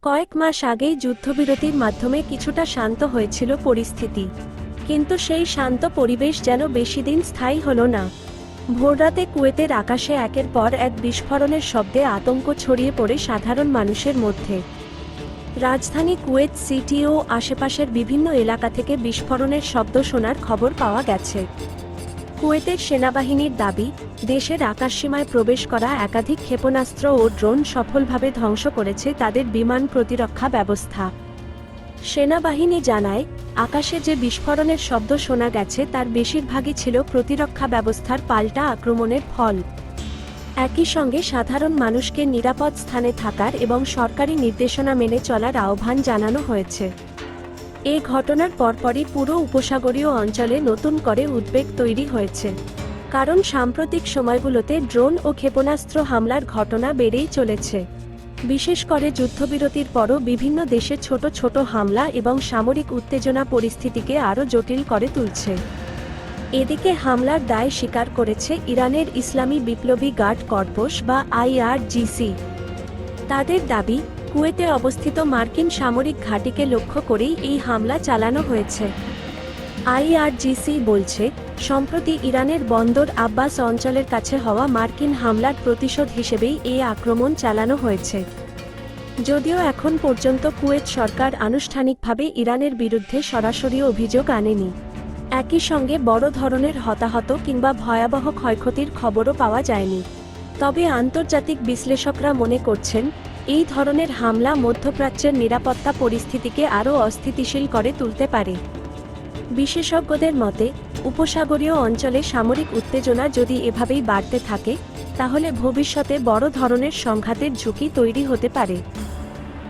কয়েক মাস আগেই যুদ্ধবিরতির মাধ্যমে কিছুটা শান্ত হয়েছিল পরিস্থিতি, কিন্তু সেই শান্ত পরিবেশ যেন বেশি দিন স্থায়ী হলো না। ভোররাতে কুয়েতের আকাশে একের পর এক বিস্ফোরণের শব্দে আতঙ্ক ছড়িয়ে পড়ে সাধারণ মানুষের মধ্যে। রাজধানী কুয়েত সিটি ও আশেপাশের বিভিন্ন এলাকা থেকে বিস্ফোরণের শব্দ শোনার খবর পাওয়া গেছে। কুয়েতের সেনাবাহিনীর দাবি, দেশের আকাশসীমায় প্রবেশ করা একাধিক ক্ষেপণাস্ত্র ও ড্রোন সফলভাবে ধ্বংস করেছে তাদের বিমান প্রতিরক্ষা ব্যবস্থা। সেনাবাহিনী জানায়, আকাশে যে বিস্ফোরণের শব্দ শোনা গেছে তার বেশিরভাগই ছিল প্রতিরক্ষা ব্যবস্থার পাল্টা আক্রমণের ফল। একই সঙ্গে সাধারণ মানুষকে নিরাপদ স্থানে থাকার এবং সরকারি নির্দেশনা মেনে চলার আহ্বান জানানো হয়েছে। এ ঘটনার পরপরই পুরো উপসাগরীয় অঞ্চলে নতুন করে উদ্বেগ তৈরি হয়েছে, কারণ সাম্প্রতিক সময়গুলোতে ড্রোন ও ক্ষেপণাস্ত্র হামলার ঘটনা বেড়েই চলেছে। বিশেষ করে যুদ্ধবিরতির পরও বিভিন্ন দেশে ছোট ছোট হামলা এবং সামরিক উত্তেজনা পরিস্থিতিকে আরও জটিল করে তুলছে। এদিকে হামলার দায় স্বীকার করেছে ইরানের ইসলামী বিপ্লবী গার্ড কর্পস বা IRGC। তাদের দাবি, কুয়েতে অবস্থিত মার্কিন সামরিক ঘাঁটিকে লক্ষ্য করেই এই হামলা চালানো হয়েছে। IRGC বলছে, সম্প্রতি ইরানের বন্দর আব্বাস অঞ্চলের কাছে হওয়া মার্কিন হামলার প্রতিশোধ হিসেবেই এই আক্রমণ চালানো হয়েছে। যদিও এখন পর্যন্ত কুয়েত সরকার আনুষ্ঠানিকভাবে ইরানের বিরুদ্ধে সরাসরি অভিযোগ আনেনি। একই সঙ্গে বড় ধরনের হতাহত কিংবা ভয়াবহ ক্ষয়ক্ষতির খবরও পাওয়া যায়নি। তবে আন্তর্জাতিক বিশ্লেষকরা মনে করছেন, এই ধরনের হামলা মধ্যপ্রাচ্যের নিরাপত্তা পরিস্থিতিকে আরও অস্থিতিশীল করে তুলতে পারে। বিশেষজ্ঞদের মতে, উপসাগরীয় অঞ্চলে সামরিক উত্তেজনা যদি এভাবেই বাড়তে থাকে, তাহলে ভবিষ্যতে বড় ধরনের সংঘাতের ঝুঁকি তৈরি হতে পারে।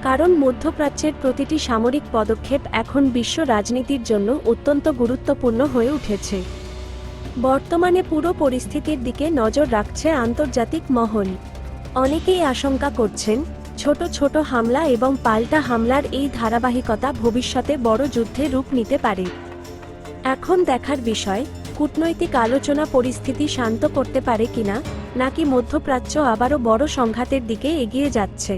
কারণ মধ্যপ্রাচ্যের প্রতিটি সামরিক পদক্ষেপ এখন বিশ্ব রাজনীতির জন্য অত্যন্ত গুরুত্বপূর্ণ হয়ে উঠেছে। বর্তমানে পুরো পরিস্থিতির দিকে নজর রাখছে আন্তর্জাতিক মহল। অনেকেই আশঙ্কা করছেন, ছোট ছোট হামলা এবং পাল্টা হামলার এই ধারাবাহিকতা ভবিষ্যতে বড় যুদ্ধে রূপ নিতে পারে। এখন দেখার বিষয়, কূটনৈতিক আলোচনা পরিস্থিতি শান্ত করতে পারে কিনা, নাকি মধ্যপ্রাচ্য আবারও বড় সংঘাতের দিকে এগিয়ে যাচ্ছে।